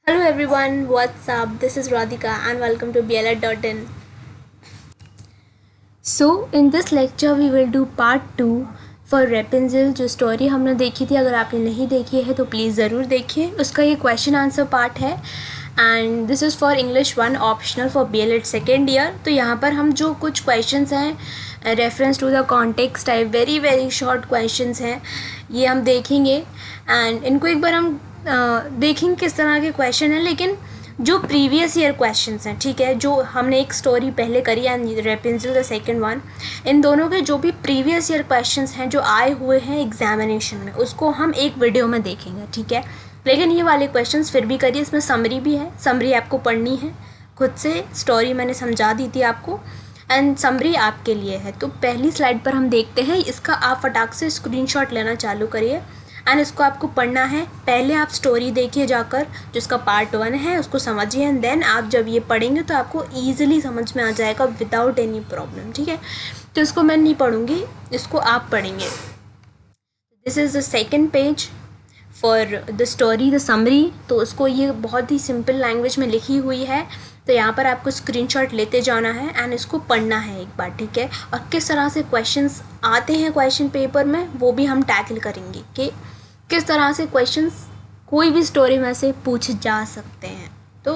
Hello everyone, what's up? This is Radhika and welcome to BLR.in. So, in this lecture we will do part 2 for Rapunzel जो story हमने देखी थी. अगर आपने नहीं देखी है तो प्लीज़ ज़रूर देखिए. उसका ये क्वेश्चन आंसर पार्ट है and this is for English 1 optional for BLED second year. तो यहाँ पर हम जो कुछ क्वेश्चंस हैं reference to the context type very short questions हैं, ये हम देखेंगे एंड इनको एक बार हम देखेंगे किस तरह के क्वेश्चन हैं, लेकिन जो प्रीवियस ईयर क्वेश्चंस हैं, ठीक है, जो हमने एक स्टोरी पहले करी and Rapunzel the second one, इन दोनों के जो भी प्रीवियस ईयर क्वेश्चंस हैं जो आए हुए हैं एग्जामिनेशन में, उसको हम एक वीडियो में देखेंगे, ठीक है. लेकिन ये वाले क्वेश्चंस फिर भी करिए. इसमें समरी भी है, समरी आपको पढ़नी है खुद से. स्टोरी मैंने समझा दी थी आपको एंड समरी आपके लिए है. तो पहली स्लाइड पर हम देखते हैं. इसका आप फटाक से स्क्रीनशॉट लेना चालू करिए एंड इसको आपको पढ़ना है. पहले आप स्टोरी देखिए जाकर, जिसका पार्ट 1 है, उसको समझिए एंड देन आप जब ये पढ़ेंगे तो आपको ईजिली समझ में आ जाएगा विदाउट एनी प्रॉब्लम, ठीक है. तो इसको मैं नहीं पढ़ूँगी, इसको आप पढ़ेंगे. This is the second page for the story the summary. तो उसको ये बहुत ही सिंपल लैंग्वेज में लिखी हुई है. तो यहाँ पर आपको स्क्रीनशॉट लेते जाना है एंड इसको पढ़ना है एक बार, ठीक है. और किस तरह से क्वेश्चंस आते हैं क्वेश्चन पेपर में वो भी हम टैकल करेंगे कि किस तरह से क्वेश्चंस कोई भी स्टोरी में से पूछे जा सकते हैं. तो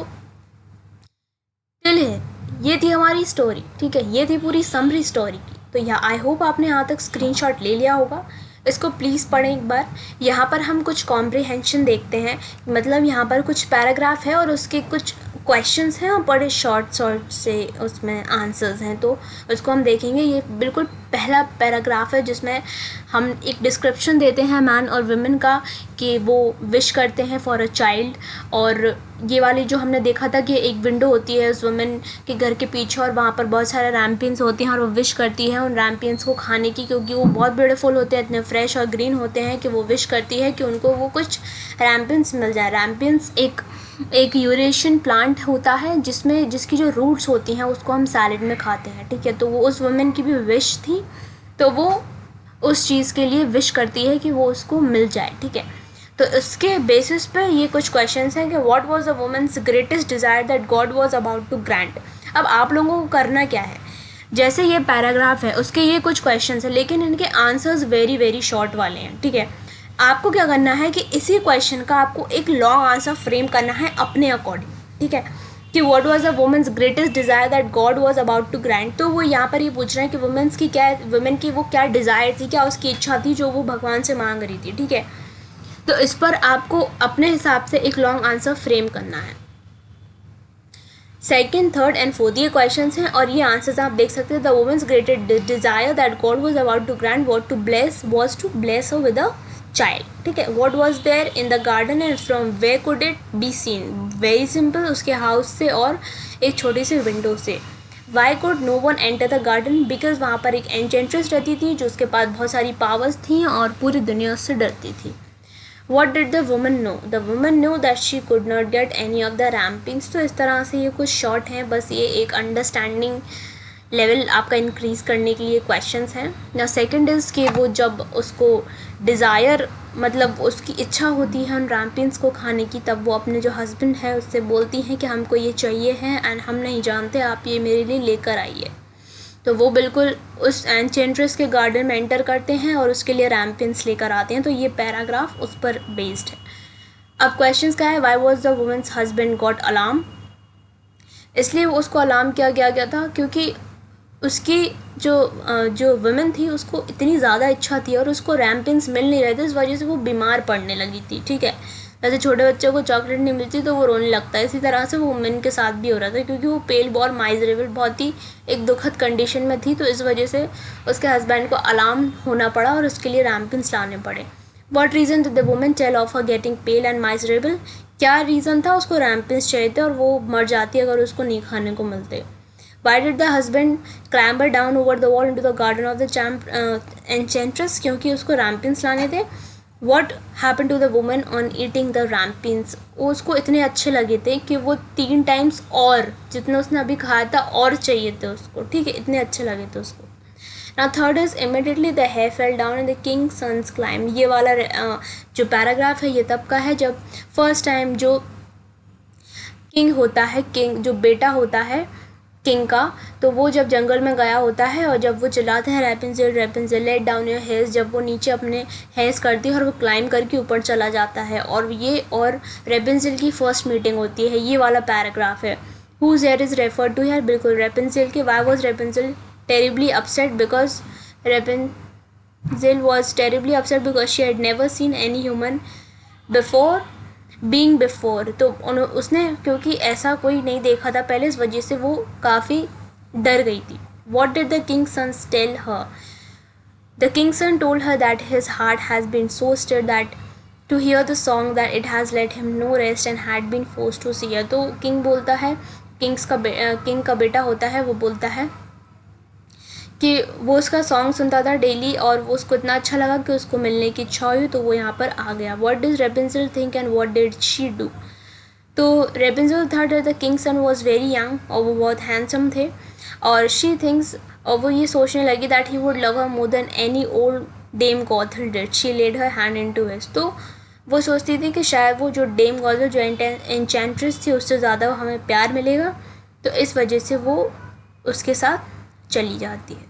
चलिए, ये थी हमारी स्टोरी, ठीक है. ये थी पूरी समरी स्टोरी की. तो यहाँ आई होप आपने यहाँ तक स्क्रीनशॉट ले लिया होगा. इसको प्लीज़ पढ़ें एक बार. यहाँ पर हम कुछ कॉम्प्रिहेंशन देखते हैं, मतलब यहाँ पर कुछ पैराग्राफ है और उसके कुछ क्वेश्चंस हैं और बड़े शॉर्ट से उसमें आंसर्स हैं. तो उसको हम देखेंगे. ये बिल्कुल पहला पैराग्राफ है जिसमें हम एक डिस्क्रिप्शन देते हैं मैन और वुमेन का कि वो विश करते हैं फॉर अ चाइल्ड. और ये वाली जो हमने देखा था कि एक विंडो होती है उस वुमेन के घर के पीछे और वहाँ पर बहुत सारे रैम्पियंस होती हैं और वो विश करती है उन रैम्पियंस को खाने की, क्योंकि वो बहुत ब्यूटीफुल होते हैं, इतने फ्रेश और ग्रीन होते हैं कि वो विश करती है कि उनको वो कुछ रैम्पियंस मिल जाए. रैम्पियंस एक यूरेशियन प्लांट होता है जिसकी जो रूट्स होती हैं उसको हम सैलेड में खाते हैं, ठीक है. तो वो उस वुमेन की भी विश थी, तो वो उस चीज़ के लिए विश करती है कि वो उसको मिल जाए, ठीक है. तो इसके बेसिस पे ये कुछ क्वेश्चंस हैं कि what was the women's greatest desire that God was about to grant. अब आप लोगों को करना क्या है, जैसे ये पैराग्राफ है उसके ये कुछ क्वेश्चंस हैं, लेकिन इनके आंसर्स वेरी शॉर्ट वाले हैं, ठीक है. आपको क्या करना है कि इसी क्वेश्चन का आपको एक लॉन्ग आंसर फ्रेम करना है अपने अकॉर्डिंग, ठीक है. कि what was the women's greatest desire that God was about to grant. तो वो यहाँ पर ये पूछ रहे हैं कि वुमेन की वो क्या डिज़ायर थी, क्या उसकी इच्छा थी जो वो भगवान से मांग रही थी, ठीक है. तो इस पर आपको अपने हिसाब से एक लॉन्ग आंसर फ्रेम करना है. सेकेंड, थर्ड एंड फोर्थ ये क्वेश्चंस हैं और ये आंसर्स आप देख सकते हैं. The women's greatest desire that God was about to grant was to bless her with a child, ठीक है. What was there in the garden and from where could it be seen. Very simple, उसके house से और एक छोटी सी window से. Why could no one enter the garden, because वहाँ पर एक एंचेंट्रेस रहती थी जो उसके पास बहुत सारी पावर्स थी और पूरी दुनिया उससे डरती थी. What did the woman know? The woman knew that she could not get any of the rampings. तो इस तरह से ये कुछ शॉर्ट हैं, बस ये एक अंडरस्टैंडिंग लेवल आपका इंक्रीज़ करने के लिए क्वेश्चंस हैं. ना सेकंड इज़ कि वो जब उसको डिज़ायर मतलब उसकी इच्छा होती है उन रैम्पियंस को खाने की, तब वो अपने जो हस्बैंड है उससे बोलती हैं कि हमको ये चाहिए है एंड हम नहीं जानते, आप ये मेरे लिए लेकर आइए. तो वो बिल्कुल उस एंचेंट्रेस के गार्डन में एंटर करते हैं और उसके लिए रैम्पियंस लेकर आते हैं. तो ये पैराग्राफ उस पर बेस्ड है. अब क्वेश्चंस क्या है. Why was the women's husband got alarm. इसलिए उसको अलार्म किया गया था क्योंकि उसकी जो वुमेन थी उसको इतनी ज़्यादा इच्छा थी और उसको रैम्पियंस मिल नहीं रहे थे, इस वजह से वो बीमार पड़ने लगी थी, ठीक है. जैसे छोटे बच्चों को चॉकलेट नहीं मिलती तो वो रोने लगता है, इसी तरह से वो वुमेन के साथ भी हो रहा था क्योंकि वो पेल बहुत माइजरेबल बहुत ही एक दुखद कंडीशन में थी. तो इस वजह से उसके हस्बैंड को अलार्म होना पड़ा और उसके लिए रैम्पियंस लाने पड़े. What reason did the women tell of her getting pale and miserable. क्या रीज़न था, उसको रैम्पियंस चाहिए थे और वो मर जाती अगर उसको नहीं खाने को मिलते. Why did the husband clamber down over the wall into the garden of the enchantress. क्योंकि उसको रैम्पियंस लाने थे. What happened to the woman on eating the rampions. उसको इतने अच्छे लगे थे कि वो 3 टाइम्स और जितने उसने अभी खाया था और चाहिए थे उसको, ठीक है, इतने अच्छे लगे थे उसको. Now third is immediately the hair fell down and the king's sons climbed. ये वाला जो पैराग्राफ है ये तब का है जब फर्स्ट टाइम जो किंग होता है, किंग जो बेटा होता है किंग का, तो वो जब जंगल में गया होता है और जब वो चिल्लाते हैं रैपुंज़ेल रैपुंज़ेल लेट डाउन योर हेयर्स, जब वो नीचे अपने हेयर्स करती है और वो क्लाइम करके ऊपर चला जाता है, और रैपुंज़ेल की फर्स्ट मीटिंग होती है, ये वाला पैराग्राफ है। Whose hair is refer to here, बिल्कुल रैपुंज़ेल के। Why was Rapunzel terribly upset, because Rapunzel was terribly upset because she had never seen any human before being before, तो उसने क्योंकि ऐसा कोई नहीं देखा था पहले, इस वजह से वो काफ़ी डर गई थी। What did the king's son tell her, the king's son told her that his heart has been so stirred that to hear the song that it has let him no rest and had been forced to see her. तो king बोलता है, king का बेटा होता है, वो बोलता है कि वो उसका सॉन्ग सुनता था डेली और वो उसको इतना अच्छा लगा कि उसको मिलने की इच्छा हुई, तो वो यहाँ पर आ गया। What does Rapunzel think and what did she do, तो Rapunzel thought that the king son was very young और वो बहुत हैंडसम थे, और शी थिंक्स, और वो ये सोचने लगी that he would love her more than any old Dame Gothel did, she laid her hand into his. तो वो सोचती थी कि शायद वो जो डेम गॉथल जो एन्चेंट्रेस थी उससे ज़्यादा हमें प्यार मिलेगा, तो इस वजह से वो उसके साथ चली जाती है।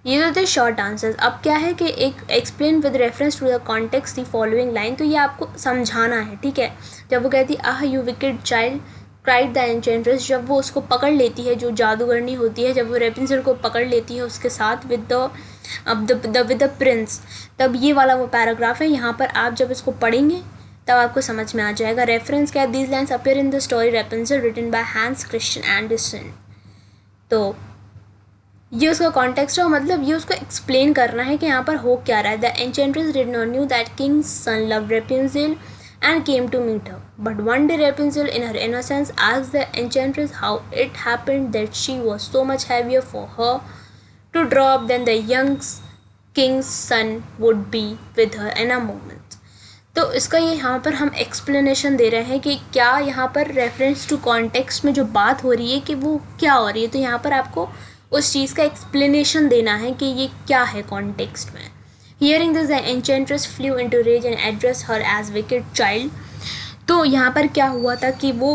ये तो थे शॉर्ट आंसर्स। अब क्या है कि एक explain with reference to the context the following line, तो ये आपको समझाना है, ठीक है। जब वो कहती ah you wicked child cried the enchantress, जब वो उसको पकड़ लेती है, जो जादूगरनी होती है, जब वो रैपुंज़ेल को पकड़ लेती है उसके साथ विद द प्रिंस, तब ये वाला वो पैराग्राफ है। यहाँ पर आप जब इसको पढ़ेंगे तब आपको समझ में आ जाएगा। रेफरेंस क्या है, these lines appear in the story Rapunzel written by Hans Christian Andersen. तो ये उसका कॉन्टेक्स्ट है, मतलब ये उसको एक्सप्लेन करना है कि यहाँ पर हो क्या रहा है। The enchantress did not knew that king's son loved Rapunzel and came to meet her. But one day Rapunzel in her innocence asked the enchantress how it happened that she was so much heavier for her to drop than the young king's son would be with her in a moment. तो इसका ये यहाँ पर हम explanation दे रहे हैं कि क्या यहाँ पर रेफरेंस टू कॉन्टेक्स्ट में जो बात हो रही है कि वो क्या हो रही है, तो यहाँ पर आपको उस चीज़ का एक्सप्लेनेशन देना है कि ये क्या है कॉन्टेक्स्ट में। Hearing this, the enchantress flew into rage and addressed her as wicked child. तो यहाँ पर क्या हुआ था कि वो,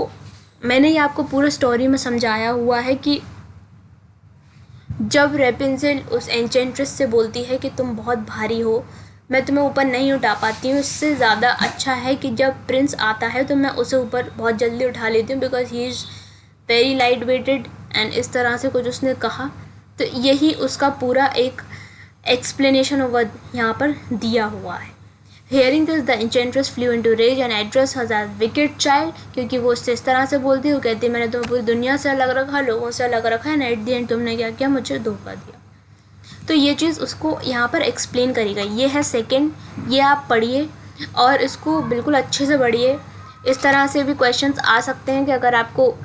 मैंने ये आपको पूरा स्टोरी में समझाया हुआ है कि जब रैपुंज़ेल उस एन्चेंट्रेस से बोलती है कि तुम बहुत भारी हो, मैं तुम्हें ऊपर नहीं उठा पाती हूँ, इससे ज़्यादा अच्छा है कि जब प्रिंस आता है तो मैं उसे ऊपर बहुत जल्दी उठा लेती हूँ, because he is very light weighted, and इस तरह से कुछ उसने कहा। तो यही उसका पूरा एक एक्सप्लेनेशन ओवर यहाँ पर दिया हुआ है। Hearing this the enchantress flew into rage and address her as wicked child, क्योंकि वो उससे इस तरह से बोलती है, वो कहती है मैंने तुम्हें पूरी दुनिया से अलग रखा, लोगों से अलग रखा, एंड एट द एंड तुमने क्या किया, मुझे धोखा दिया। तो ये चीज़ उसको यहाँ पर एक्सप्लेन करी गई। ये है सेकेंड, ये आप पढ़िए और इसको बिल्कुल अच्छे से पढ़िए। इस तरह से भी क्वेश्चंस आ सकते हैं कि अगर आपको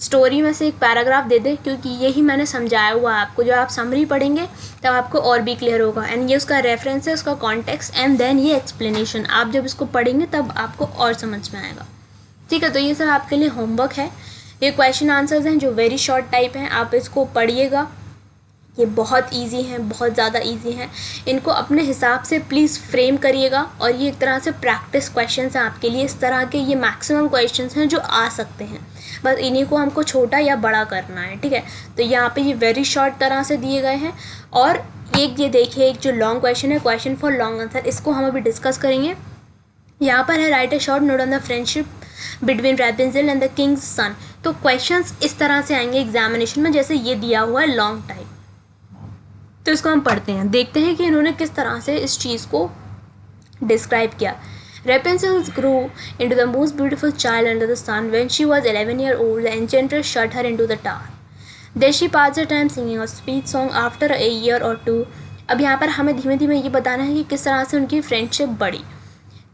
स्टोरी में से एक पैराग्राफ दे दे, क्योंकि यही मैंने समझाया हुआ है आपको। जब आप समरी पढ़ेंगे तब आपको और भी क्लियर होगा, एंड ये उसका रेफरेंस है, उसका कॉन्टेक्स्ट, एंड देन ये एक्सप्लेनेशन। आप जब इसको पढ़ेंगे तब आपको और समझ में आएगा, ठीक है। तो ये सब आपके लिए होमवर्क है। ये क्वेश्चन आंसर्स हैं जो वेरी शॉर्ट टाइप हैं, आप इसको पढ़िएगा। ये बहुत इजी हैं, बहुत ज़्यादा इजी हैं। इनको अपने हिसाब से प्लीज़ फ्रेम करिएगा, और ये एक तरह से प्रैक्टिस क्वेश्चंस हैं आपके लिए। इस तरह के ये मैक्सिमम क्वेश्चंस हैं जो आ सकते हैं, बस इन्हीं को हमको छोटा या बड़ा करना है, ठीक है। तो यहाँ पे ये वेरी शॉर्ट तरह से दिए गए हैं। और एक ये देखिए, एक जो लॉन्ग क्वेश्चन है, क्वेश्चन फॉर लॉन्ग आंसर, इसको हम अभी डिस्कस करेंगे। यहाँ पर है write a short note on the friendship between Rapunzel and the king's son. तो क्वेश्चंस इस तरह से आएंगे एग्जामिनेशन में, जैसे ये दिया हुआ है लॉन्ग टाइप। तो इसको हम पढ़ते हैं, देखते हैं कि इन्होंने किस तरह से इस चीज़ को डिस्क्राइब किया। Rapunzel grew into the most beautiful child under the sun. When she was 11 years old, the enchantress shut her into the tower. There she passed her time singing a sweet song. After a year or two, अब यहाँ पर हमें धीमे धीमे ये बताना है कि किस तरह से उनकी फ्रेंडशिप बढ़ी।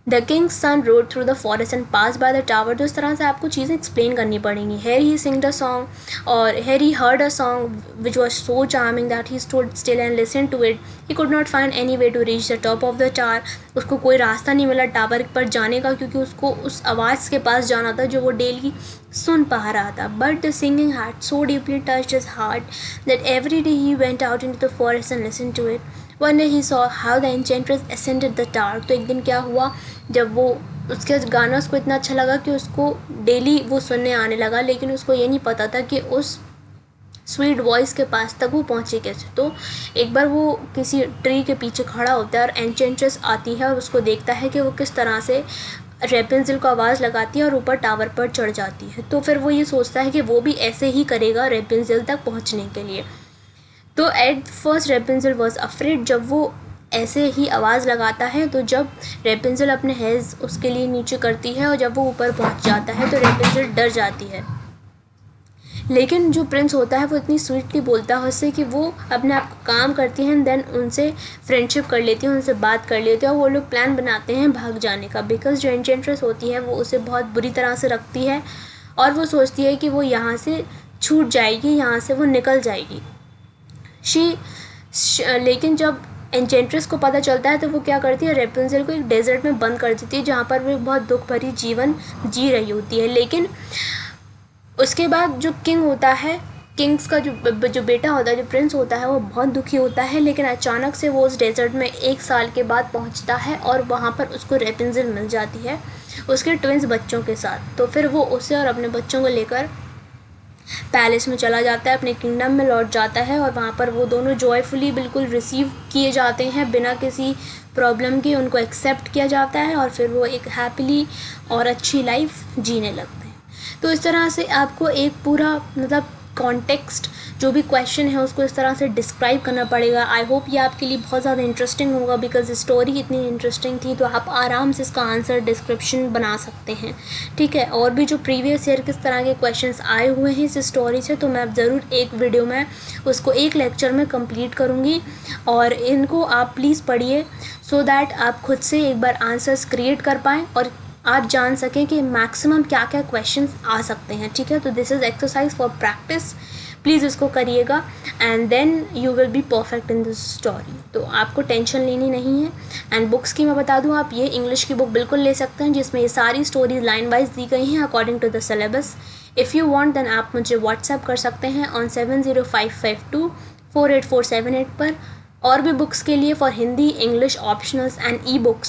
The king's son rode through the forest and passed by the tower. तो इस तरह से आपको चीज़ें एक्सप्लेन करनी पड़ेंगी। Here he singed a song, और here he heard a song which was so charming that he stood still and listened to it. He could not find any way to reach the top of the tower. उसको कोई रास्ता नहीं मिला tower पर जाने का, क्योंकि उसको उस आवाज़ के पास जाना था जो वो डेली सुन पा रहा था। But the singing had so deeply touched his heart that every day he went out into the forest and listened to it. One day he saw how the enchantress ascended the tower. तो एक दिन क्या हुआ, जब वो उसका गाना उसको इतना अच्छा लगा कि उसको डेली वो सुनने आने लगा, लेकिन उसको ये नहीं पता था कि उस स्वीट वॉइस के पास तक वो पहुँचे कैसे। तो एक बार वो किसी ट्री के पीछे खड़ा होता है और एन्चेंट्रेस आती है और उसको देखता है कि वो किस तरह से रेपेंसिल को आवाज़ लगाती है और ऊपर टावर पर चढ़ जाती है। तो फिर वो ये सोचता है कि वो भी ऐसे ही करेगा रेपेंसिल तक पहुँचने के लिए। तो एट फर्स्ट रेपेंसिल वॉज अफ्रेड, जब वो ऐसे ही आवाज़ लगाता है, तो जब रेपेंसिल अपने हेज़ उसके लिए नीचे करती है और जब वो ऊपर पहुंच जाता है तो रेपेंसिल डर जाती है। लेकिन जो प्रिंस होता है वो इतनी स्वीटली बोलता है उससे कि वो अपने आप को काम करती हैं, देन उनसे फ्रेंडशिप कर लेती है, उनसे बात कर लेती है और वो लोग प्लान बनाते हैं भाग जाने का। बिकॉज जो एन्चेंट्रेस होती है वो उसे बहुत बुरी तरह से रखती है और वो सोचती है कि वो यहाँ से छूट जाएगी, यहाँ से वो निकल जाएगी। लेकिन जब एन्चेंट्रेस को पता चलता है तो वो क्या करती है, रेपेंसिल को एक डेजर्ट में बंद कर देती है जहाँ पर वो बहुत दुख भरी जीवन जी रही होती है। लेकिन उसके बाद जो किंग होता है, किंग्स का जो बेटा होता है, जो प्रिंस होता है, वो बहुत दुखी होता है। लेकिन अचानक से वो उस डेजर्ट में 1 साल के बाद पहुंचता है और वहाँ पर उसको रेपेंसिल मिल जाती है उसके ट्विंस बच्चों के साथ। तो फिर वो उसे और अपने बच्चों को लेकर पैलेस में चला जाता है, अपने किंगडम में लौट जाता है और वहाँ पर वो दोनों जॉयफुली बिल्कुल रिसीव किए जाते हैं, बिना किसी प्रॉब्लम के उनको एक्सेप्ट किया जाता है और फिर वो एक हैप्पीली और अच्छी लाइफ जीने लगते हैं। तो इस तरह से आपको एक पूरा मतलब कॉन्टेक्स्ट जो भी क्वेश्चन है उसको इस तरह से डिस्क्राइब करना पड़ेगा। आई होप ये आपके लिए बहुत ज़्यादा इंटरेस्टिंग होगा, बिकॉज स्टोरी इतनी इंटरेस्टिंग थी तो आप आराम से इसका आंसर डिस्क्रिप्शन बना सकते हैं, ठीक है। और भी जो प्रीवियस ईयर किस तरह के क्वेश्चंस आए हुए हैं इस स्टोरी से, तो मैं ज़रूर एक वीडियो में उसको एक लेक्चर में कंप्लीट करूँगी और इनको आप प्लीज़ पढ़िए सो दैट आप खुद से एक बार आंसर्स क्रिएट कर पाएँ और आप जान सकें कि मैक्सिमम क्या क्या क्वेश्चंस आ सकते हैं, ठीक है। तो this is exercise for practice, please इसको करिएगा and then you will be perfect in this story. तो आपको टेंशन लेनी नहीं है। एंड बुक्स की मैं बता दूं, आप ये इंग्लिश की बुक बिल्कुल ले सकते हैं जिसमें ये सारी स्टोरीज लाइन वाइज दी गई हैं according to the syllabus. If you want then आप मुझे व्हाट्सएप कर सकते हैं ऑन 7055248478 पर। और भी बुक्स के लिए for Hindi, English, optionals and E book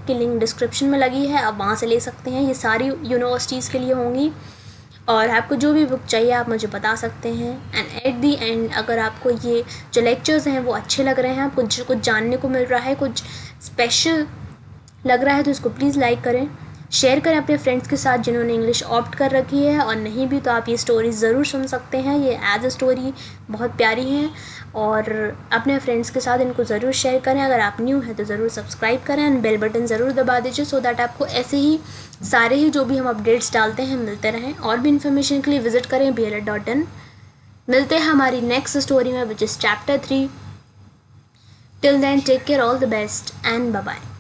की लिंक डिस्क्रिप्शन में लगी है, आप वहाँ से ले सकते हैं। ये सारी यूनिवर्सिटीज़ के लिए होंगी और आपको जो भी बुक चाहिए आप मुझे बता सकते हैं। एंड एट दी एंड अगर आपको ये जो लेक्चर्स हैं वो अच्छे लग रहे हैं, आपको कुछ जानने को मिल रहा है, कुछ स्पेशल लग रहा है, तो इसको प्लीज़ लाइक करें, शेयर करें अपने फ्रेंड्स के साथ जिन्होंने इंग्लिश ऑप्ट कर रखी है, और नहीं भी तो आप ये स्टोरी ज़रूर सुन सकते हैं। ये एज अ स्टोरी बहुत प्यारी हैं और अपने फ्रेंड्स के साथ इनको ज़रूर शेयर करें। अगर आप न्यू हैं तो ज़रूर सब्सक्राइब करें एंड बेल बटन ज़रूर दबा दीजिए सो दैट आपको ऐसे ही सारे ही जो भी हम अपडेट्स डालते हैं मिलते रहें। और भी इन्फॉर्मेशन के लिए विजिट करें BLED.in। मिलते हैं हमारी नेक्स्ट स्टोरी में which is chapter 3। Till then take care, all the best and bye bye.